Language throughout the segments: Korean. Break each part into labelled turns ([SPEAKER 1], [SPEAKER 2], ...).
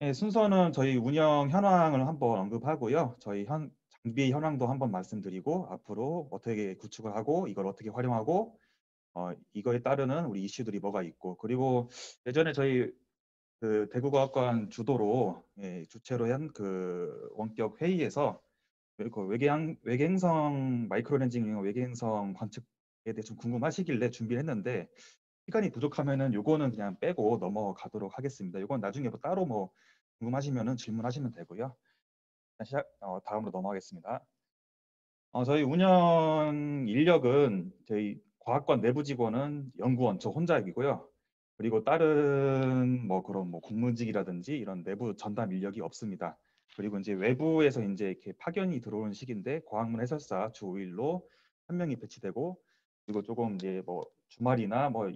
[SPEAKER 1] 네, 순서는 저희 운영 현황을 한번 언급하고요. 저희 장비 현황도 한번 말씀드리고 앞으로 어떻게 구축을 하고 이걸 어떻게 활용하고 이거에 따르는 우리 이슈들이 뭐가 있고 그리고 예전에 저희 그 대구과학관 주도로 주최로 한 그 원격 회의에서 그 외계행성 마이크로렌징 외계행성 관측에 대해 좀 궁금하시길래 준비를 했는데 시간이 부족하면은 요거는 그냥 빼고 넘어가도록 하겠습니다. 요건 나중에 뭐 따로 뭐 궁금하시면은 질문하시면 되고요. 다음으로 넘어가겠습니다. 저희 운영 인력은 저희 과학관 내부 직원은 연구원 저 혼자이고요. 그리고 다른 뭐 그런 뭐 공무직이라든지 이런 내부 전담 인력이 없습니다. 그리고 이제 외부에서 이제 이렇게 파견이 들어오는 시기인데 과학문 해설사 주 5일로 한 명이 배치되고 그리고 조금 이제 뭐 주말이나 뭐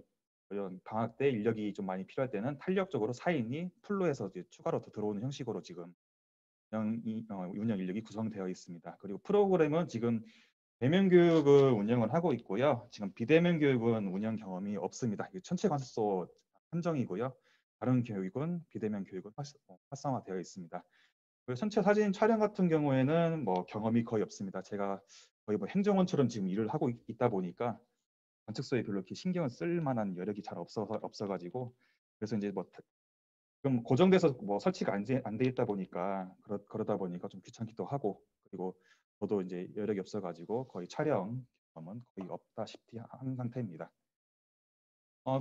[SPEAKER 1] 이런 방학 때 인력이 좀 많이 필요할 때는 탄력적으로 4인이 풀로 해서 이제 추가로 더 들어오는 형식으로 지금 운영 인력이 구성되어 있습니다. 그리고 프로그램은 지금 대면 교육을 운영을 하고 있고요. 지금 비대면 교육은 운영 경험이 없습니다. 이게 천체 관습소 한정이고요. 다른 교육은 비대면 교육은 활성화되어 있습니다. 그리고 천체 사진 촬영 같은 경우에는 뭐 경험이 거의 없습니다. 제가 거의 뭐 행정원처럼 지금 일을 하고 있다 보니까 관측소에 별로 이렇게 신경을 쓸 만한 여력이 잘 없어가지고 그래서 이제 뭐 좀 고정돼서 뭐 설치가 안 돼 있다 보니까 그러다 보니까 좀 귀찮기도 하고 그리고 저도 이제 여력이 없어가지고 거의 촬영 경험은 거의 없다시피 한 상태입니다.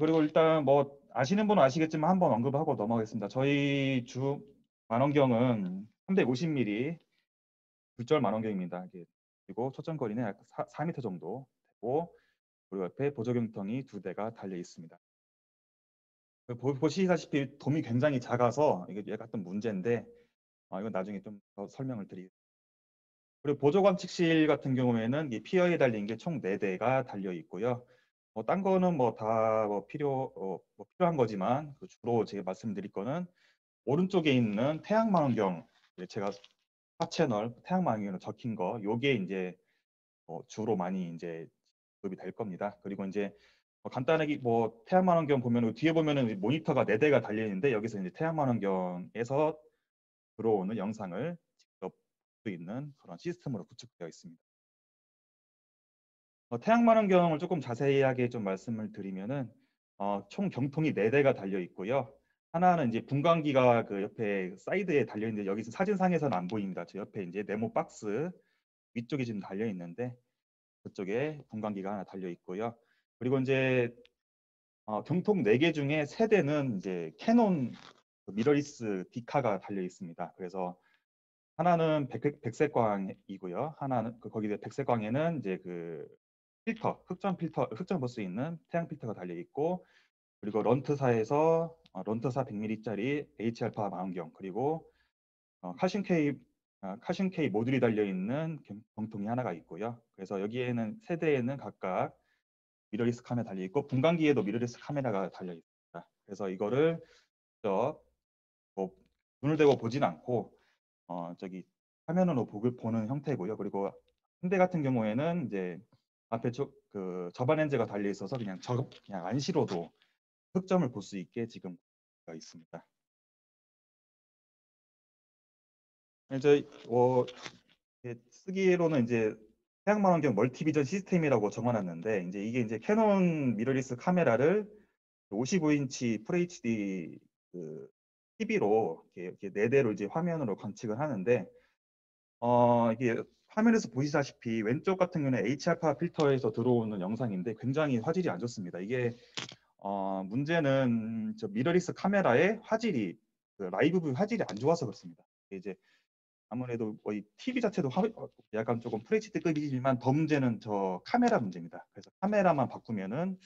[SPEAKER 1] 그리고 일단 뭐 아시는 분은 아시겠지만 한번 언급하고 넘어가겠습니다. 저희 주 만원경은 350mm 굴절 만원경입니다. 그리고 초점거리는 약 4m 정도 되고 그리고 옆에 보조경통이 2대가 달려 있습니다. 보시다시피 돔이 굉장히 작아서 이게 약간 좀 문제인데 이건 나중에 좀 더 설명을 드리겠습니다. 그리고 보조 관측실 같은 경우에는 이 피어에 달린 게 총 4대가 달려 있고요. 딴 거는 뭐 다 뭐 뭐 필요한 거지만 주로 제가 말씀드릴 거는 오른쪽에 있는 태양망원경 제가 4채널 태양망원경으로 적힌 거 요게 이제 주로 많이 이제 도입이 될 겁니다. 그리고 이제 간단하게 뭐 태양망원경 보면 뒤에 보면은 모니터가 4대가 달려 있는데 여기서 이제 태양망원경에서 들어오는 영상을 직접 볼 수 있는 그런 시스템으로 구축되어 있습니다. 태양만원경을 조금 자세하게 좀 말씀을 드리면은 총 경통이 4대가 달려 있고요. 하나는 이제 분광기가 그 옆에 사이드에 달려 있는데 여기서 사진상에서는 안 보입니다. 저 옆에 이제 네모 박스 위쪽에 지금 달려 있는데 그쪽에 분광기가 하나 달려 있고요. 그리고 이제 경통 4개 중에 3대는 이제 캐논 미러리스 디카가 달려 있습니다. 그래서 하나는 백색광이고요. 하나는 거기 백색광에는 이제 그 필터, 흑점 볼 수 있는 태양 필터가 달려 있고 그리고 런트사에서 런트사 100mm짜리 H알파 망원경 그리고 칼슘 K 모듈이 달려 있는 경통이 하나가 있고요. 그래서 여기에는 세대에는 각각 미러리스 카메라 달려 있고 분광기에도 미러리스 카메라가 달려 있습니다. 그래서 이거를 뭐 눈을 대고 보진 않고 저기 화면으로 보는 형태고요. 그리고 한 대 같은 경우에는 이제 앞에 그 저반 렌즈가 달려 있어서 그냥 안시로도 흑점을 볼 수 있게 지금 되어 있습니다. 이제 쓰기로는 이제 태양망원경 멀티비전 시스템이라고 적어놨는데 이게 이제 캐논 미러리스 카메라를 55인치 FHD 그 TV로 이렇게 4대로 이제 화면으로 관측을 하는데 이게 화면에서 보시다시피 왼쪽 같은 경우는 H알파 필터에서 들어오는 영상인데 굉장히 화질이 안 좋습니다. 이게 문제는 저 미러리스 카메라의 화질이 그 라이브 뷰 화질이 안 좋아서 그렇습니다. 이제 아무래도 거의 TV 자체도 약간 조금 FHD급이지만 더 문제는 저 카메라 문제입니다. 그래서 카메라만 바꾸면은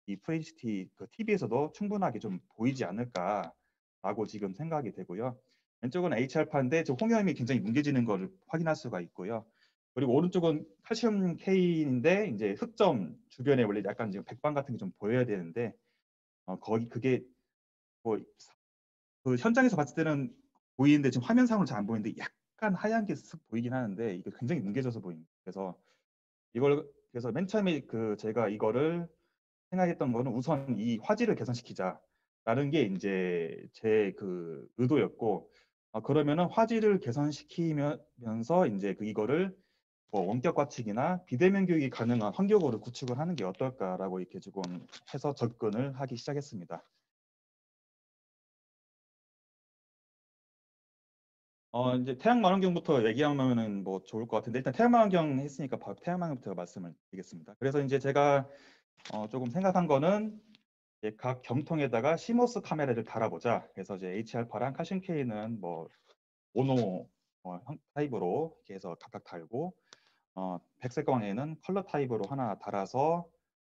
[SPEAKER 1] 이 FHD 그 TV에서도 충분하게 좀 보이지 않을까라고 지금 생각이 되고요. 왼쪽은 H알파인데 저 홍염이 굉장히 뭉개지는 것을 확인할 수가 있고요. 그리고 오른쪽은 칼슘 K인데 이제 흑점 주변에 원래 약간 지금 백방 같은 게 좀 보여야 되는데 거기 그게 뭐 그 현장에서 봤을 때는 보이는데 지금 화면상으로 잘 안 보이는데 약간 하얀 게 쓱 보이긴 하는데 이게 굉장히 뭉개져서 보입니다. 그래서 맨 처음에 그 제가 이거를 생각했던 거는 우선 이 화질을 개선시키자. 라는 게 이제 제 그 의도였고, 그러면은 화질을 개선시키면서 이제 이거를 뭐 원격 과칙이나 비대면 교육이 가능한 환경으로 구축을 하는 게 어떨까라고 이렇게 조금 해서 접근을 하기 시작했습니다. 이제 태양만원경부터 얘기하면은 뭐 좋을 것 같은데, 일단 태양만원경 했으니까 바로 태양만원경부터 말씀을 드리겠습니다. 그래서 이제 제가 조금 생각한 거는 이제 각 경통에다가 시모스 카메라를 달아보자. 그래서 이제 HR파랑 카신K는 뭐 모노 타입으로 이렇게 해서 각각 달고, 백색광에는 컬러 타입으로 하나 달아서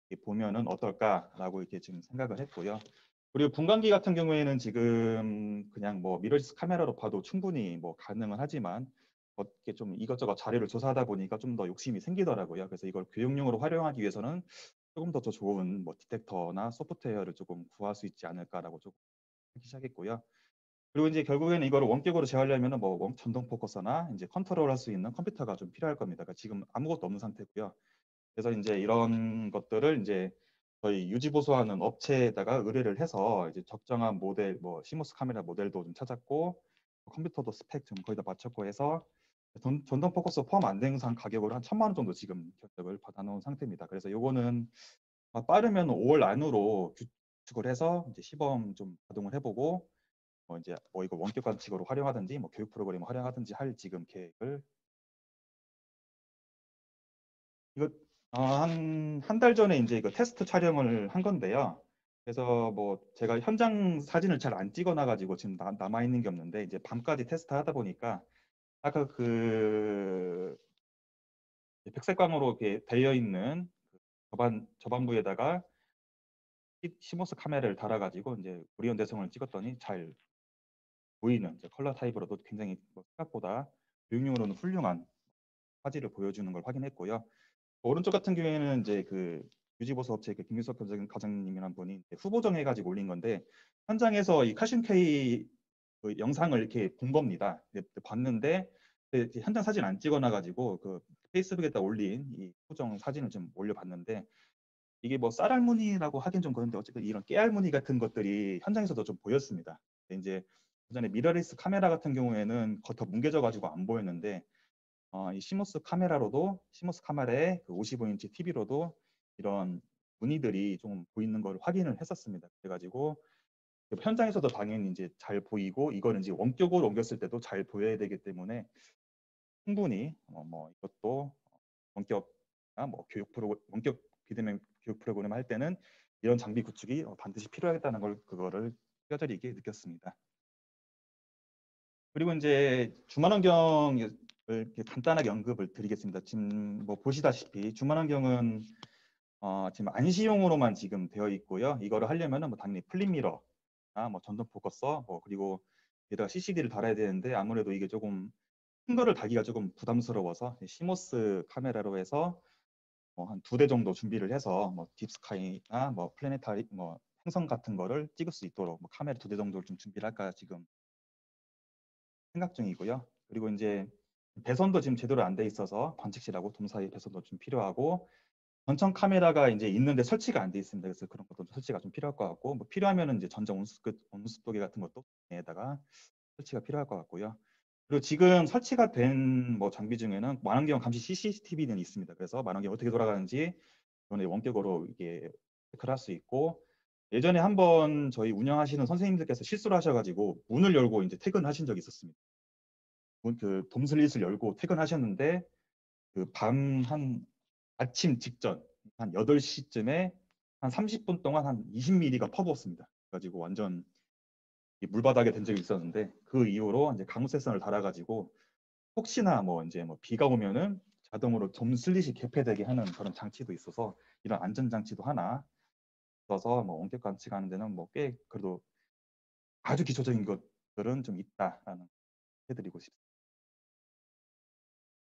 [SPEAKER 1] 이렇게 보면은 어떨까라고 이렇게 지금 생각을 했고요. 그리고 분광기 같은 경우에는 지금 그냥 뭐 미러리스 카메라로 봐도 충분히 뭐 가능은 하지만, 어떻게 좀 이것저것 자료를 조사하다 보니까 좀 더 욕심이 생기더라고요. 그래서 이걸 교육용으로 활용하기 위해서는 조금 더 좋은 뭐 디텍터나 소프트웨어를 조금 구할 수 있지 않을까라고 조금 하기 시작했고요. 그리고 이제 결국에는 이거를 원격으로 제어하려면은 뭐 전동 포커서나 이제 컨트롤할 수 있는 컴퓨터가 좀 필요할 겁니다. 그러니까 지금 아무것도 없는 상태고요. 그래서 이제 이런 것들을 이제 저희 유지 보수하는 업체에다가 의뢰를 해서 이제 적정한 모델, 뭐 시모스 카메라 모델도 좀 찾았고, 컴퓨터도 스펙 좀 거의 다 맞췄고 해서 전동 포커스 포함 안 된 가격으로 한 1,000만 원 정도 지금 결정을 받아놓은 상태입니다. 그래서 요거는 빠르면 5월 안으로 구축을 해서 이제 시범 좀 가동을 해보고, 이제 뭐 이거 원격 관측으로 활용하든지 뭐 교육 프로그램 활용하든지 할 지금 계획을. 이거 한 달 전에 이제 이거 테스트 촬영을 한 건데요. 그래서 뭐 제가 현장 사진을 잘 안 찍어놔 가지고 지금 남아 있는 게 없는데, 이제 밤까지 테스트 하다 보니까 아까 그 백색광으로 이렇게 되어 있는 그 저반부에다가 시모스 카메라를 달아 가지고 이제 오리온 대성을 찍었더니 잘 보이는, 이제 컬러 타입으로도 굉장히 뭐 생각보다 교육용으로는 훌륭한 화질을 보여주는 걸 확인했고요. 오른쪽 같은 경우에는 이제 그 유지보수 업체 그 김유석 과장님이란 분이 후보정 해가지고 올린 건데, 현장에서 이 칼슘 K 그 영상을 이렇게 본 겁니다. 봤는데 현장 사진 안 찍어놔가지고 그 페이스북에다 올린 이 후보정 사진을 좀 올려봤는데, 이게 뭐 쌀알무늬라고 하긴 좀 그런데 어쨌든 이런 깨알무늬 같은 것들이 현장에서도 좀 보였습니다. 이제 그전에 미러리스 카메라 같은 경우에는 겉어 뭉개져가지고 안 보였는데, 이 시모스 카메라로도, 시모스 카메라의 그 55인치 TV로도 이런 무늬들이 좀 보이는 걸 확인을 했었습니다. 그래가지고 현장에서도 당연히 이제 잘 보이고, 이거는 이제 원격으로 옮겼을 때도 잘 보여야 되기 때문에 충분히 뭐 이것도 원격이나 뭐 원격 비대면 교육 프로그램 할 때는 이런 장비 구축이 반드시 필요하겠다는 걸 그거를 뼈저리게 느꼈습니다. 그리고 이제 주만환경을 이렇게 간단하게 언급을 드리겠습니다. 지금 뭐 보시다시피 주만환경은 지금 안시용으로만 지금 되어 있고요. 이거를 하려면은 뭐 당연히 플립미러나 뭐 전동 포커서, 뭐 그리고 게다가 CCD를 달아야 되는데, 아무래도 이게 조금 큰 거를 달기가 조금 부담스러워서 시모스 카메라로 해서 뭐 한 2대 정도 준비를 해서 뭐 딥스카이나 뭐 플래네타리 뭐 행성 같은 거를 찍을 수 있도록 뭐 카메라 2대 정도를 좀 준비를 할까 지금 생각 중이고요. 그리고 이제 배선도 지금 제대로 안 돼 있어서 관측실하고 돔 사이 배선도 좀 필요하고, 전청 카메라가 이제 있는데 설치가 안 돼 있습니다. 그래서 그런 것도 설치가 좀 필요할 것 같고, 뭐 필요하면은 이제 전정 온습도계 같은 것도 에다가 설치가 필요할 것 같고요. 그리고 지금 설치가 된 뭐 장비 중에는 만원경 감시 CCTV는 있습니다. 그래서 만원경 어떻게 돌아가는지 이번에 원격으로 이게 체크를 할 수 있고, 예전에 한번 저희 운영하시는 선생님들께서 실수를 하셔가지고 문을 열고 이제 퇴근하신 적이 있었습니다. 그 돔슬릿을 열고 퇴근하셨는데, 그 밤 한 아침 직전 한 8시쯤에 한 30분 동안 한 20mm가 퍼부었습니다. 그래가지고 완전 물바닥에 된 적이 있었는데, 그 이후로 이제 강무세선을 달아가지고 혹시나 뭐 이제 뭐 비가 오면은 자동으로 돔슬릿이 개폐되게 하는 그런 장치도 있어서, 이런 안전 장치도 하나 써서 뭐 원격 관측하는 데는 뭐 꽤 그래도 아주 기초적인 것들은 좀 있다라는 해드리고 싶습니다.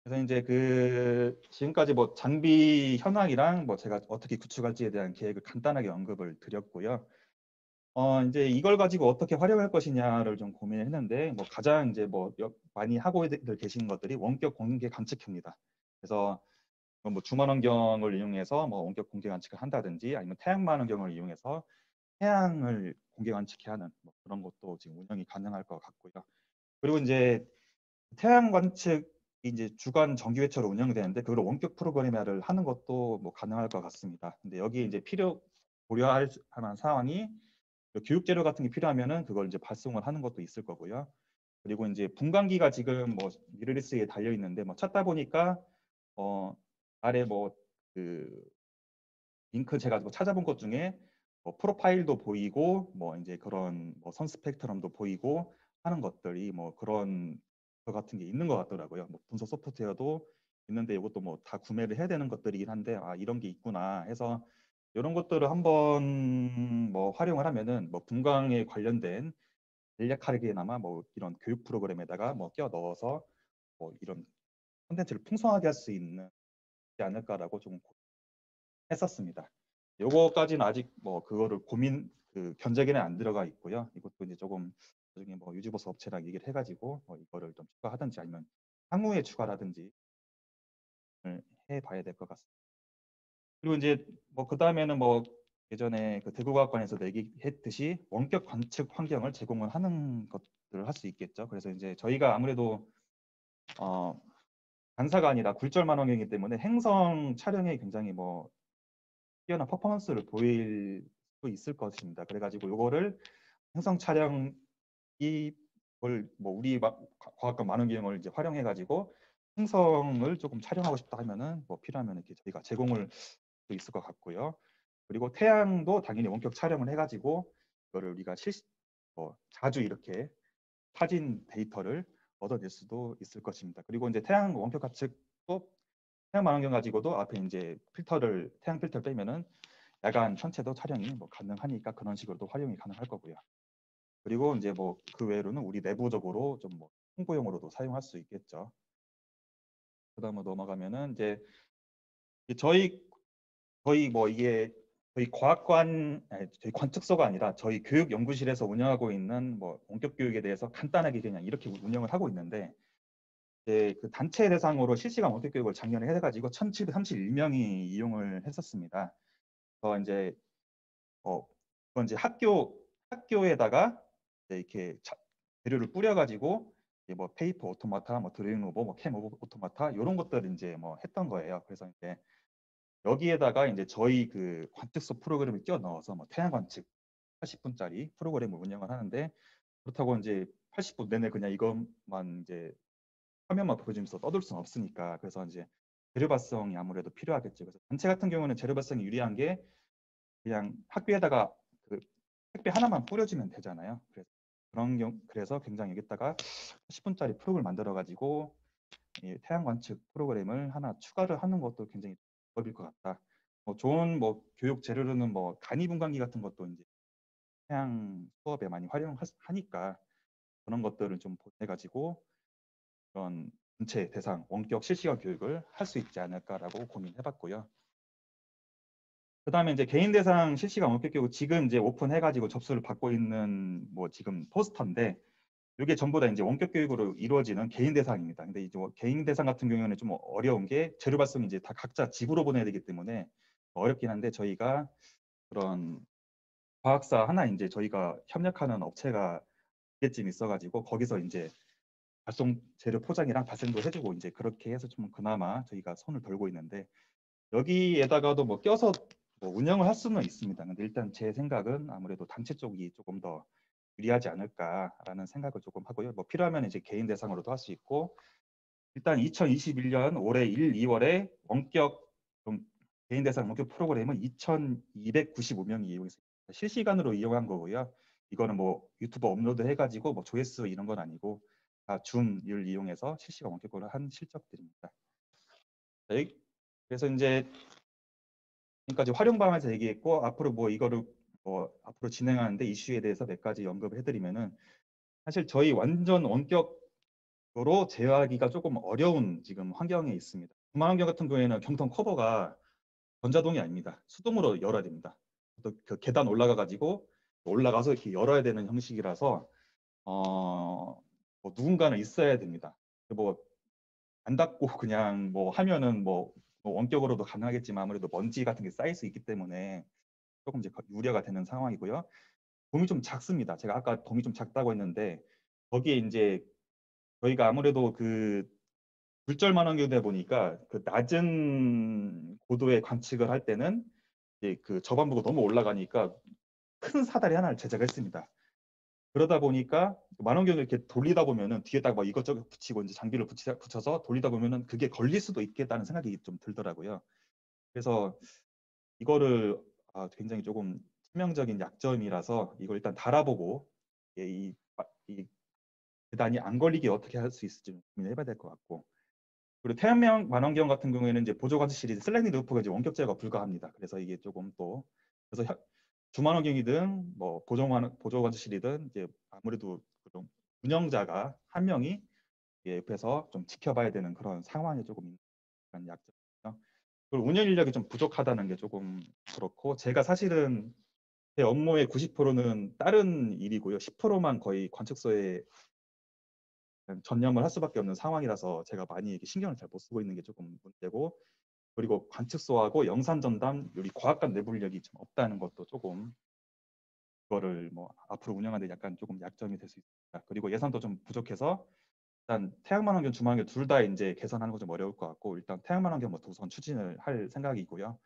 [SPEAKER 1] 그래서 이제 그 지금까지 뭐 장비 현황이랑 뭐 제가 어떻게 구축할지에 대한 계획을 간단하게 언급을 드렸고요. 이제 이걸 가지고 어떻게 활용할 것이냐를 좀 고민했는데, 뭐 가장 이제 뭐 많이 하고 계신 것들이 원격 공개 관측입니다. 그래서 뭐 주만 환경을 이용해서 뭐 원격 공개 관측을 한다든지, 아니면 태양만 환경을 이용해서 태양을 공개 관측해 하는 뭐 그런 것도 지금 운영이 가능할 것 같고요. 그리고 이제 태양 관측이 이제 주간 정기회차로 운영되는데 그걸 원격 프로그래머를 하는 것도 뭐 가능할 것 같습니다. 근데 여기 이제 고려할 만한 사항이 교육 재료 같은 게 필요하면은 그걸 이제 발송을 하는 것도 있을 거고요. 그리고 이제 분광기가 지금 뭐 미러리스에 달려 있는데 뭐 찾다 보니까 아래 뭐 그 링크 제가 뭐 찾아본 것 중에 뭐 프로파일도 보이고 뭐 이제 그런 뭐 선 스펙트럼도 보이고 하는 것들이 뭐 그런 것 같은 게 있는 것 같더라고요. 뭐 분석 소프트웨어도 있는데 이것도 뭐 다 구매를 해야 되는 것들이긴 한데 아 이런 게 있구나 해서 이런 것들을 한번 뭐 활용을 하면은 뭐 분광에 관련된 간략하게나마 뭐 이런 교육 프로그램에다가 뭐 끼워 넣어서 뭐 이런 콘텐츠를 풍성하게 할 수 있는 지 않을까라고 좀 했었습니다. 요거까지는 아직 뭐 그거를 견적에는 안 들어가 있고요. 이것도 이제 조금 나중에 뭐 유지보수 업체랑 얘기를 해가지고 뭐 이거를 좀 추가하든지 아니면 향후에 추가라든지 해봐야 될 것 같습니다. 그리고 이제 뭐 그 다음에는 뭐 예전에 그 대구과학관에서 얘기했듯이 원격 관측 환경을 제공을 하는 것들을 할 수 있겠죠. 그래서 이제 저희가 아무래도 어, 간사가 아니라 굴절만 환경이기 때문에 행성 촬영에 굉장히 뭐 뛰어난 퍼포먼스를 보일 수 있을 것입니다. 그래가지고 요거를 행성 촬영이 뭐 우리 과학관 많은 기능을 이제 활용해가지고 행성을 조금 촬영하고 싶다 하면은 뭐 필요하면 이렇게 저희가 제공을 수 있을 것 같고요. 그리고 태양도 당연히 원격 촬영을 해가지고 이거를 우리가 자주 이렇게 사진 데이터를 얻어낼 수도 있을 것입니다. 그리고 이제 태양 원격 관측도 태양 망원경 가지고도 앞에 이제 태양 필터를 빼면은 야간 천체도 촬영이 뭐 가능하니까 그런 식으로도 활용이 가능할 거고요. 그리고 이제 뭐 그 외로는 우리 내부적으로 좀 뭐 홍보용으로도 사용할 수 있겠죠. 그다음으로 넘어가면은 이제 저희 뭐 이게 저희 관측소가 아니라 저희 교육연구실에서 운영하고 있는 뭐 원격 교육에 대해서 간단하게 그냥 이렇게 운영을 하고 있는데 이제 그 단체 대상으로 실시간 원격 교육을 작년에 해가지고 1,731명이 이용을 했었습니다. 그래서 이제 그건 이제 학교에다가 이제 이렇게 재료를 뿌려가지고 이제 뭐 페이퍼 오토마타, 뭐 드로잉 로보, 뭐 캠 오토마타 이런 것들을 이제 뭐 했던 거예요. 그래서 이제 여기에다가 이제 저희 그 관측소 프로그램을 끼워 넣어서 뭐 태양 관측 80분짜리 프로그램을 운영을 하는데 그렇다고 이제 80분 내내 그냥 이것만 이제 화면만 보여주면서 떠들 수는 없으니까 그래서 이제 재료 발송이 아무래도 필요하겠죠. 그래서 단체 같은 경우는 재료 발송이 유리한 게 그냥 학교에다가 그 택배 하나만 뿌려주면 되잖아요. 그래서 굉장히 여기다가 10분짜리 프로그램을 만들어 가지고 이 태양 관측 프로그램을 하나 추가를 하는 것도 굉장히 법일 것 같다. 뭐 좋은 뭐 교육 재료로는 뭐 간이 분광기 같은 것도 이제 태양 수업에 많이 활용하니까 그런 것들을 좀 보내 가지고 그런 전체 대상 원격 실시간 교육을 할 수 있지 않을까라고 고민해봤고요. 그 다음에 이제 개인 대상 실시간 원격 교육 지금 이제 오픈해가지고 접수를 받고 있는 뭐 지금 포스터인데 이게 전부 다 이제 원격 교육으로 이루어지는 개인 대상입니다. 근데 이제 뭐 개인 대상 같은 경우에는 좀 어려운 게 재료 발송이 이제 다 각자 집으로 보내야 되기 때문에 어렵긴 한데 저희가 그런 과학사 하나 이제 저희가 협력하는 업체가 쯤 있어가지고 거기서 이제 발송 재료 포장이랑 발송도 해주고 이제 그렇게 해서 좀 그나마 저희가 손을 벌고 있는데 여기에다가도 뭐 껴서 뭐 운영을 할 수는 있습니다. 근데 일단 제 생각은 아무래도 단체 쪽이 조금 더 유리하지 않을까라는 생각을 조금 하고요. 뭐 필요하면 이제 개인 대상으로도 할 수 있고 일단 2021년 올해 1, 2월에 원격 좀 개인 대상 원격 프로그램은 2,295명이 이용했습니다. 실시간으로 이용한 거고요. 이거는 뭐 유튜브 업로드 해가지고 뭐 조회수 이런 건 아니고 다 줌을 이용해서 실시간 원격으로 한 실적들입니다. 네. 그래서 이제 지금까지 활용 방안에서 얘기했고 앞으로 뭐 이거를 뭐 앞으로 진행하는데 이슈에 대해서 몇 가지 언급을 해드리면은 사실 저희 완전 원격으로 제어하기가 조금 어려운 지금 환경에 있습니다. 중만 환경 같은 경우에는 경통 커버가 전자동이 아닙니다. 수동으로 열어야 됩니다. 또 그 계단 올라가 가지고 올라가서 이렇게 열어야 되는 형식이라서 뭐 누군가는 있어야 됩니다. 뭐 안 닫고 그냥 뭐 하면은 뭐 원격으로도 가능하겠지만 아무래도 먼지 같은 게 쌓일 수 있기 때문에 조금 이제 우려가 되는 상황이고요. 돔이 좀 작습니다. 제가 아까 돔이 좀 작다고 했는데 거기에 이제 저희가 아무래도 그 굴절만 환경이다 보니까 그 낮은 고도의 관측을 할 때는 이제 그 저반부가 너무 올라가니까 큰 사다리 하나를 제작했습니다. 그러다 보니까 만원경을 이렇게 돌리다 보면은 뒤에다가 막 이것저것 붙이고 이제 장비를 붙여서 돌리다 보면은 그게 걸릴 수도 있겠다는 생각이 좀 들더라고요. 그래서 이거를 굉장히 조금 치명적인 약점이라서 이걸 일단 달아보고 이 계단이 안 걸리게 어떻게 할 수 있을지 좀 고민해봐야 될 것 같고, 그리고 태양명 만원경 같은 경우에는 이제 보조 관측실이 슬라이딩 루프가 이제 원격 제어가 불가합니다. 그래서 이게 조금 또 그래서 주만원경이든 뭐 보조 관측실이든 이제 아무래도 그런 운영자가 한 명이 옆에서 좀 지켜봐야 되는 그런 상황이 조금 있는 약점이죠. 그리고 운영 인력이 좀 부족하다는 게 조금 그렇고, 제가 사실은 제 업무의 90%는 다른 일이고요. 10%만 거의 관측소에 전념을 할 수밖에 없는 상황이라서 제가 많이 이렇게 신경을 잘 못 쓰고 있는 게 조금 문제고, 그리고 관측소하고 영산 전담 요리 과학관 내부 인력이 좀 없다는 것도 조금 그거를 뭐 앞으로 운영하는 데 약간 조금 약점이 될 수 있습니다. 그리고 예산도 좀 부족해서 일단 태양만 환경, 주만환경 둘 다 이제 개선하는 거 좀 어려울 것 같고, 일단 태양만 환경부터 우선 추진을 할 생각이고요.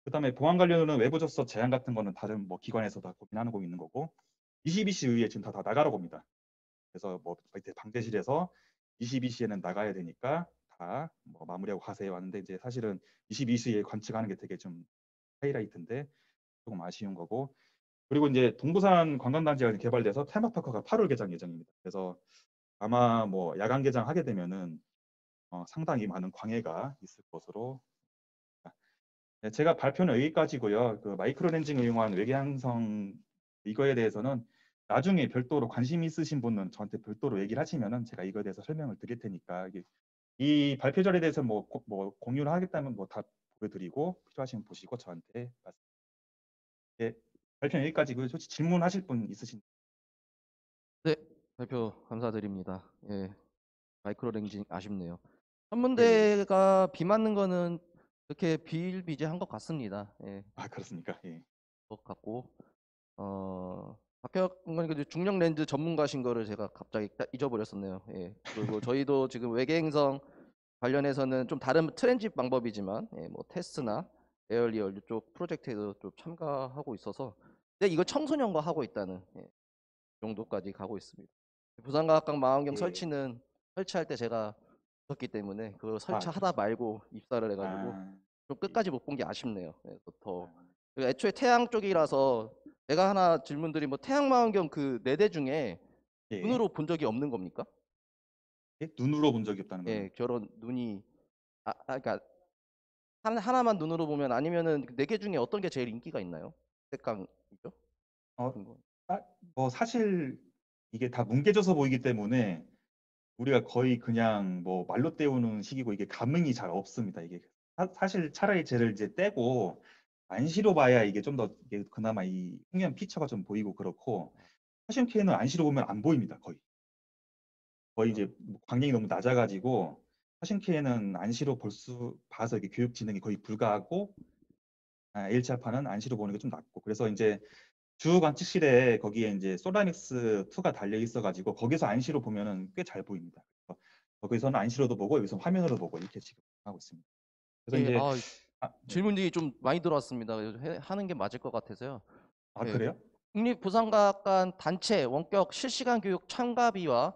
[SPEAKER 1] 그다음에 보안 관련은 외부 접속 제한 같은 거는 다른 뭐 기관에서 다 고민하고 있는 거고, 22시 의회 지금 다 나가라고 합니다. 그래서 뭐 밑에 방대실에서 22시에는 나가야 되니까 다 뭐 마무리하고 가세요 하는데, 이제 사실은 22시에 관측하는 게 되게 좀 하이라이트인데 조금 아쉬운 거고, 그리고 이제 동부산 관광단지가 개발돼서 테마파크가 8월 개장 예정입니다. 그래서 아마 뭐 야간 개장하게 되면은 상당히 많은 광해가 있을 것으로. 네, 제가 발표는 여기까지고요. 그 마이크로 렌징 이용한 외계 행성 이거에 대해서는 나중에 별도로 관심 있으신 분은 저한테 별도로 얘기를 하시면은 제가 이거에 대해서 설명을 드릴 테니까, 이 발표 자료에 대해서 뭐 공유를 하겠다면 뭐 다 보여드리고, 필요하시면 보시고 저한테 말씀. 네, 발표는 여기까지고요. 혹시 질문하실 분 있으신?
[SPEAKER 2] 네, 발표 감사드립니다. 예, 마이크로 랭징 아쉽네요.
[SPEAKER 1] 예, 예.
[SPEAKER 2] 천문대가 비 맞는 거는 이렇게 비일비재한 것 같습니다. 예,
[SPEAKER 1] 아, 그렇습니까? 예.
[SPEAKER 2] 것 같고, 박혁 의원님 중력 렌즈 전문가신 거를 제가 갑자기 딱 잊어버렸었네요. 예, 그리고 저희도 지금 외계행성 관련해서는 좀 다른 트랜짓 방법이지만, 예, 뭐
[SPEAKER 1] 예.
[SPEAKER 2] 테스나 에어리얼 이쪽 프로젝트에도 좀 참가하고 있어서, 근데 이거 청소년과 하고 있다는 정도까지 가고 있습니다. 부산과학관 망원경
[SPEAKER 1] 예.
[SPEAKER 2] 설치할 때 제가 있었기 때문에 그거 설치하다
[SPEAKER 1] 그렇습니다.
[SPEAKER 2] 말고 입사를 해가지고
[SPEAKER 1] 아,
[SPEAKER 2] 좀
[SPEAKER 1] 예.
[SPEAKER 2] 끝까지 못 본 게 아쉽네요. 그래서
[SPEAKER 1] 아,
[SPEAKER 2] 그리고 애초에 태양 쪽이라서 제가 하나 질문드린 뭐 태양 망원경 그 4대 중에
[SPEAKER 1] 예.
[SPEAKER 2] 눈으로 본 적이 없는 겁니까?
[SPEAKER 1] 예? 눈으로 본 적이 없다는 거는?
[SPEAKER 2] 예, 저런 눈이 그러니까 하나만 눈으로 보면 아니면은 4개 중에 어떤 게 제일 인기가 있나요? 색감이죠?
[SPEAKER 1] 어,
[SPEAKER 2] 이거.
[SPEAKER 1] 뭐 사실 이게 다 뭉개져서 보이기 때문에 우리가 거의 그냥 뭐 말로 때우는 식이고, 이게 감흥이 잘 없습니다. 이게 사실 차라리 쟤를 이제 떼고 안시로 봐야 이게 좀 더 그나마 이 평면 피처가 좀 보이고 그렇고, 사실 K는 안시로 보면 안 보입니다. 거의 이제 뭐 광량이 너무 낮아가지고 사신 K는 안시로 봐서 이게 교육 진행이 거의 불가하고, LHR파는 안시로 보는 게 좀 낫고, 그래서 이제 주 관측실에 거기에 이제 소라믹스 2가 달려 있어가지고 거기서 안시로 보면은 꽤 잘 보입니다. 그래서 거기서는 안시로도 보고 여기서 화면으로 보고 이렇게 지금 하고 있습니다. 그래서
[SPEAKER 2] 예,
[SPEAKER 1] 이제 네.
[SPEAKER 2] 질문들이 좀 많이 들어왔습니다. 그래서 하는 게 맞을 것 같아서요.
[SPEAKER 1] 아,
[SPEAKER 2] 예.
[SPEAKER 1] 그래요?
[SPEAKER 2] 국립부산과학관 단체 원격 실시간 교육 참가비와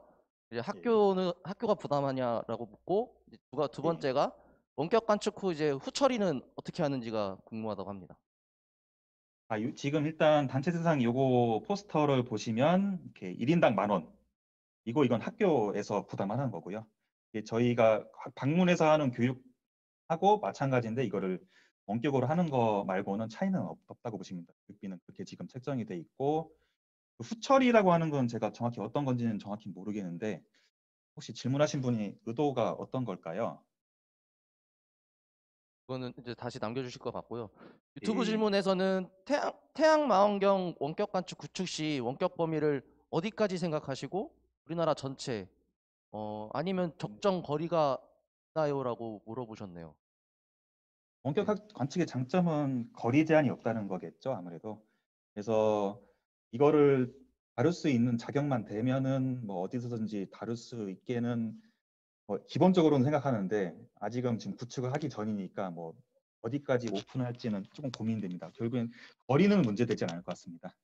[SPEAKER 2] 이제
[SPEAKER 1] 예.
[SPEAKER 2] 학교가 부담하냐라고 묻고, 이제 두
[SPEAKER 1] 예.
[SPEAKER 2] 번째가 원격 관측 후 이제 후처리는 어떻게 하는지가 궁금하다고 합니다.
[SPEAKER 1] 지금 일단 단체 세상 요거 포스터를 보시면 이렇게 1인당 10,000원. 이건 학교에서 부담하는 거고요. 이게 저희가 방문해서 하는 교육하고 마찬가지인데, 이거를 원격으로 하는 거 말고는 차이는 없다고 보시면 됩니다. 교육비는 그렇게 지금 책정이 돼 있고, 그 후처리라고 하는 건 제가 정확히 어떤 건지는 정확히 모르겠는데, 혹시 질문하신 분이 의도가 어떤 걸까요?
[SPEAKER 2] 그거는 이제 다시 남겨주실 것 같고요. 유튜브
[SPEAKER 1] 예.
[SPEAKER 2] 질문에서는 태양 망원경 원격 관측 구축 시 원격 범위를 어디까지 생각하시고 우리나라 전체 아니면
[SPEAKER 1] 음,
[SPEAKER 2] 적정 거리가 있나요라고 물어보셨네요.
[SPEAKER 1] 원격 관측의 장점은 거리 제한이 없다는 거겠죠, 아무래도. 그래서 이거를 다룰 수 있는 자격만 되면은 뭐 어디서든지 다룰 수 있게는 기본적으로는 생각하는데 아직은 지금 구축을 하기 전이니까 뭐 어디까지 오픈할지는 조금 고민됩니다. 결국엔 거리는 문제되지 않을 것 같습니다.